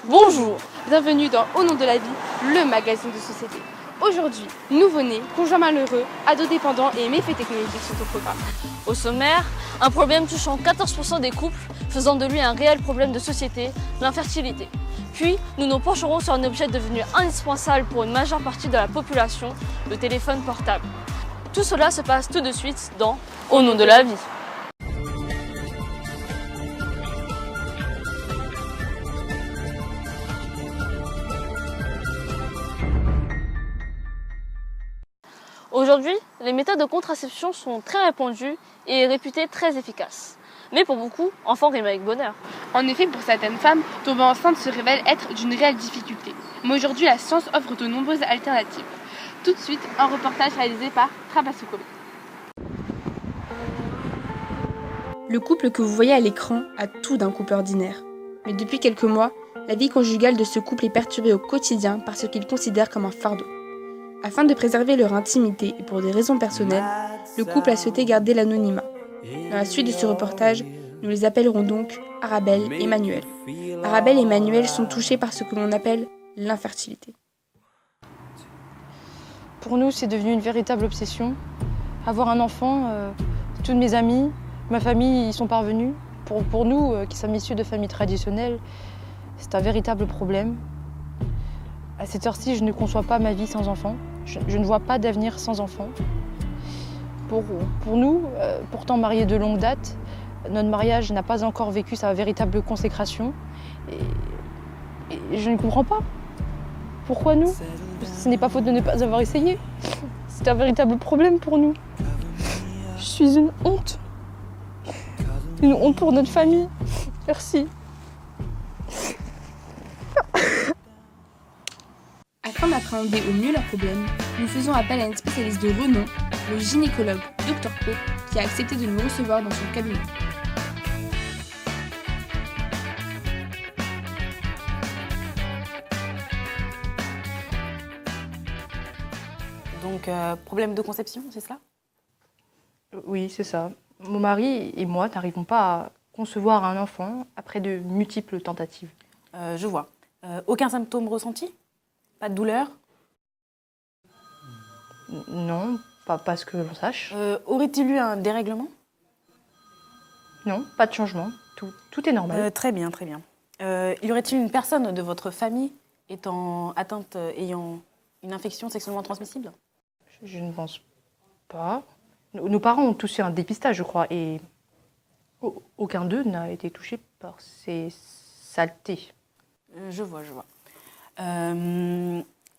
Bonjour, bienvenue dans Au nom de la vie, le magazine de société. Aujourd'hui, nouveau-nés, conjoints malheureux, ados dépendants et méfaits technologiques sont au programme. Au sommaire, un problème touchant 14% des couples, faisant de lui un réel problème de société, l'infertilité. Puis, nous nous pencherons sur un objet devenu indispensable pour une majeure partie de la population, le téléphone portable. Tout cela se passe tout de suite dans Au nom de la vie. Aujourd'hui, les méthodes de contraception sont très répandues et réputées très efficaces. Mais pour beaucoup, enfant rime avec bonheur. En effet, pour certaines femmes, tomber enceinte se révèle être d'une réelle difficulté. Mais aujourd'hui, la science offre de nombreuses alternatives. Tout de suite, un reportage réalisé par Trabassoukome. Le couple que vous voyez à l'écran a tout d'un couple ordinaire. Mais depuis quelques mois, la vie conjugale de ce couple est perturbée au quotidien par ce qu'ils considèrent comme un fardeau. Afin de préserver leur intimité et pour des raisons personnelles, le couple a souhaité garder l'anonymat. Dans la suite de ce reportage, nous les appellerons donc Arabelle et Manuel. Arabelle et Manuel sont touchés par ce que l'on appelle l'infertilité. Pour nous, c'est devenu une véritable obsession. Avoir un enfant, toutes mes amies, ma famille y sont parvenus. Pour nous, qui sommes issus de familles traditionnelles, c'est un véritable problème. À cette heure-ci, je ne conçois pas ma vie sans enfant. Je ne vois pas d'avenir sans enfant. Pour nous, pourtant mariés de longue date, notre mariage n'a pas encore vécu sa véritable consécration. Et je ne comprends pas. Pourquoi nous? Ce n'est pas faute de ne pas avoir essayé. C'est un véritable problème pour nous. Je suis une honte. Une honte pour notre famille. Merci. Afin d'appréhender au mieux leurs problèmes, nous faisons appel à une spécialiste de renom, le gynécologue Dr Pope, qui a accepté de nous recevoir dans son cabinet. Donc, problème de conception, c'est cela? Oui, c'est ça. Mon mari et moi n'arrivons pas à concevoir un enfant après de multiples tentatives. Je vois. Aucun symptôme ressenti? Pas de douleur? Non, pas ce que l'on sache. Aurait-il eu un dérèglement? Non, pas de changement. Tout est normal. Très bien, très bien. Y aurait-il une personne de votre famille ayant une infection sexuellement transmissible? Je ne pense pas. Nos parents ont tous fait un dépistage, je crois, et aucun d'eux n'a été touché par ces saletés. Je vois.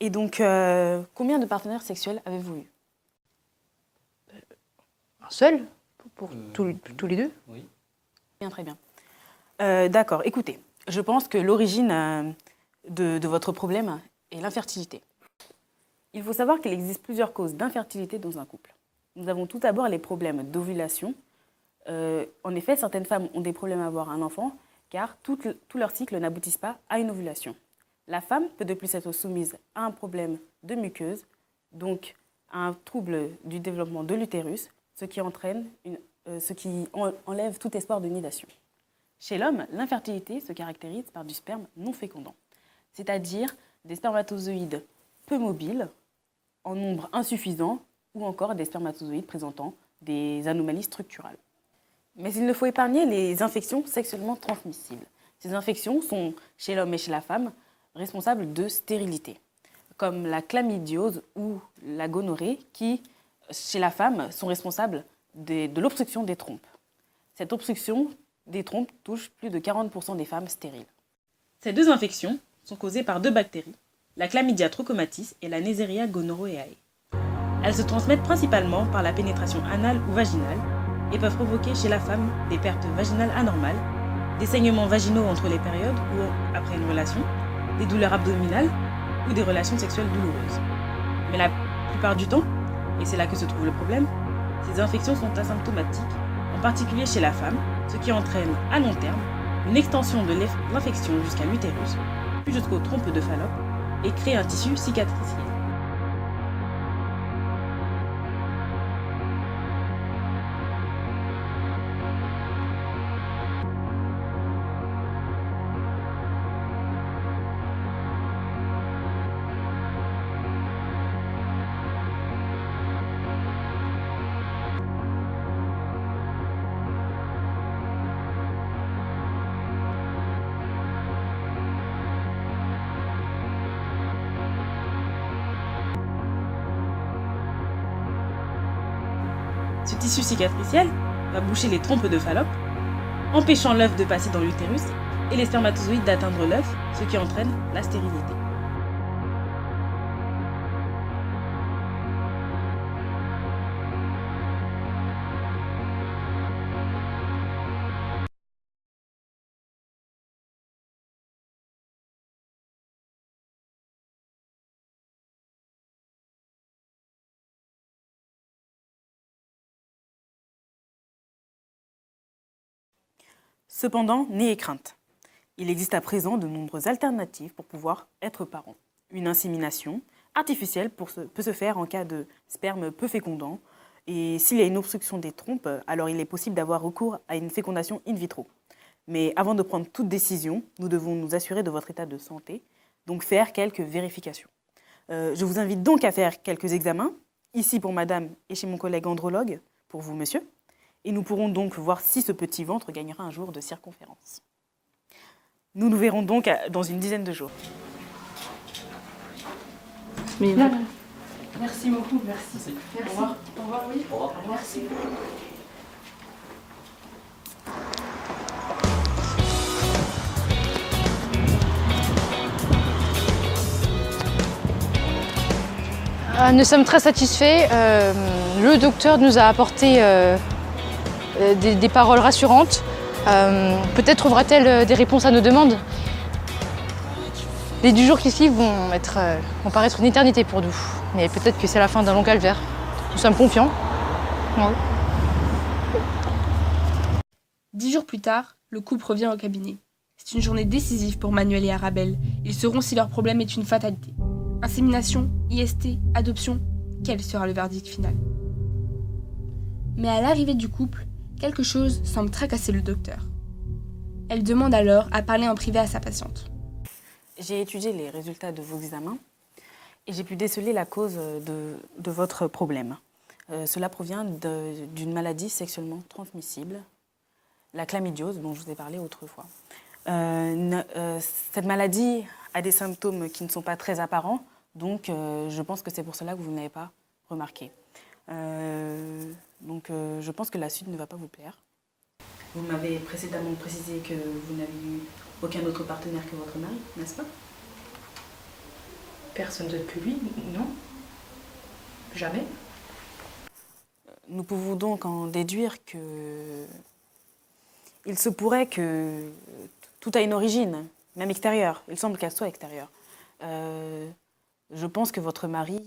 Et donc, combien de partenaires sexuels avez-vous eu? Un seul pour tous les deux? Oui. Bien, très bien. D'accord, écoutez, je pense que l'origine de votre problème est l'infertilité. Il faut savoir qu'il existe plusieurs causes d'infertilité dans un couple. Nous avons tout d'abord les problèmes d'ovulation. En effet, certaines femmes ont des problèmes à avoir un enfant car tout leur cycle n'aboutissent pas à une ovulation. La femme peut de plus être soumise à un problème de muqueuse, donc à un trouble du développement de l'utérus, ce qui enlève tout espoir de nidation. Chez l'homme, l'infertilité se caractérise par du sperme non fécondant, c'est-à-dire des spermatozoïdes peu mobiles, en nombre insuffisant, ou encore des spermatozoïdes présentant des anomalies structurales. Mais il ne faut épargner les infections sexuellement transmissibles. Ces infections sont, chez l'homme et chez la femme, responsables de stérilité, comme la chlamydiose ou la gonorrhée, qui, chez la femme, sont responsables de l'obstruction des trompes. Cette obstruction des trompes touche plus de 40% des femmes stériles. Ces deux infections sont causées par deux bactéries, la Chlamydia trachomatis et la Neisseria gonorrhoeae. Elles se transmettent principalement par la pénétration anale ou vaginale et peuvent provoquer chez la femme des pertes vaginales anormales, des saignements vaginaux entre les périodes ou après une relation, des douleurs abdominales ou des relations sexuelles douloureuses. Mais la plupart du temps, et c'est là que se trouve le problème, ces infections sont asymptomatiques, en particulier chez la femme, ce qui entraîne à long terme une extension de l'infection jusqu'à l'utérus, puis jusqu'aux trompes de Fallope, et crée un tissu cicatriciel. Ce tissu cicatriciel va boucher les trompes de Fallope, empêchant l'œuf de passer dans l'utérus et les spermatozoïdes d'atteindre l'œuf, ce qui entraîne la stérilité. Cependant, n'ayez crainte. Il existe à présent de nombreuses alternatives pour pouvoir être parent. Une insémination artificielle peut se faire en cas de sperme peu fécondant. Et s'il y a une obstruction des trompes, alors il est possible d'avoir recours à une fécondation in vitro. Mais avant de prendre toute décision, nous devons nous assurer de votre état de santé, donc faire quelques vérifications. Je vous invite donc à faire quelques examens, ici pour madame et chez mon collègue andrologue, pour vous monsieur. Et nous pourrons donc voir si ce petit ventre gagnera un jour de circonférence. Nous nous verrons donc dans une dizaine de jours. Mais Merci beaucoup, merci. Au revoir. Au revoir, oui. Au revoir. Merci. Nous sommes très satisfaits. Le docteur nous a apporté des paroles rassurantes. Peut-être trouvera-t-elle des réponses à nos demandes. Les 10 jours qui suivent vont paraître une éternité pour nous. Mais peut-être que c'est la fin d'un long calvaire. Nous sommes confiants. Ouais. 10 jours plus tard, le couple revient au cabinet. C'est une journée décisive pour Manuel et Arabelle. Ils sauront si leur problème est une fatalité. Insémination, IST, adoption, quel sera le verdict final? Mais à l'arrivée du couple, quelque chose semble tracasser le docteur. Elle demande alors à parler en privé à sa patiente. J'ai étudié les résultats de vos examens et j'ai pu déceler la cause de votre problème. Cela provient d'une maladie sexuellement transmissible, la chlamydiose dont je vous ai parlé autrefois. Cette maladie a des symptômes qui ne sont pas très apparents, donc je pense que c'est pour cela que vous n'avez pas remarqué. Je pense que la suite ne va pas vous plaire. Vous m'avez précédemment précisé que vous n'avez eu aucun autre partenaire que votre mari, n'est-ce pas? Personne d'autre que lui, non. Jamais. Nous pouvons donc en déduire que il se pourrait que tout a une origine, même extérieure. Il semble qu'elle soit extérieure. Je pense que votre mari...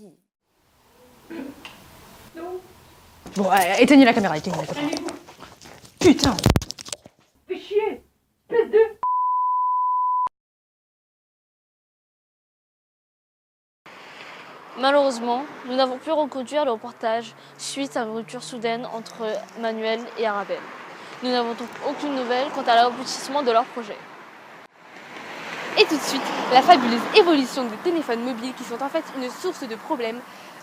Bon, éteignez la caméra, éteignez la caméra. Putain! Fais chier! Espèce de... Malheureusement, nous n'avons pu reconduire le reportage suite à une rupture soudaine entre Manuel et Arabelle. Nous n'avons donc aucune nouvelle quant à l'aboutissement de leur projet. Et tout de suite, la fabuleuse évolution des téléphones mobiles qui sont en fait une source de problèmes,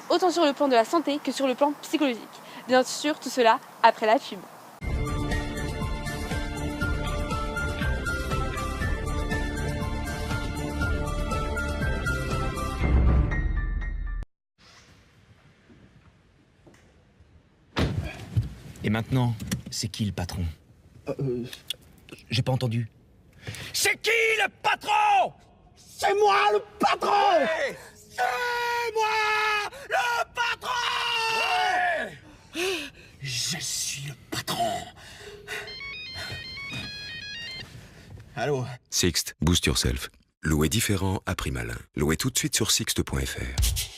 autant sur le plan de la santé que sur le plan psychologique. Bien sûr, tout cela après la pub. Et maintenant, c'est qui le patron? J'ai pas entendu. C'est qui le patron? C'est moi le patron! Ouais. C'est moi le patron! Ouais. Je suis le patron. Allô? Sixt, boost yourself. Louer différent à prix malin. Louez tout de suite sur sixt.fr.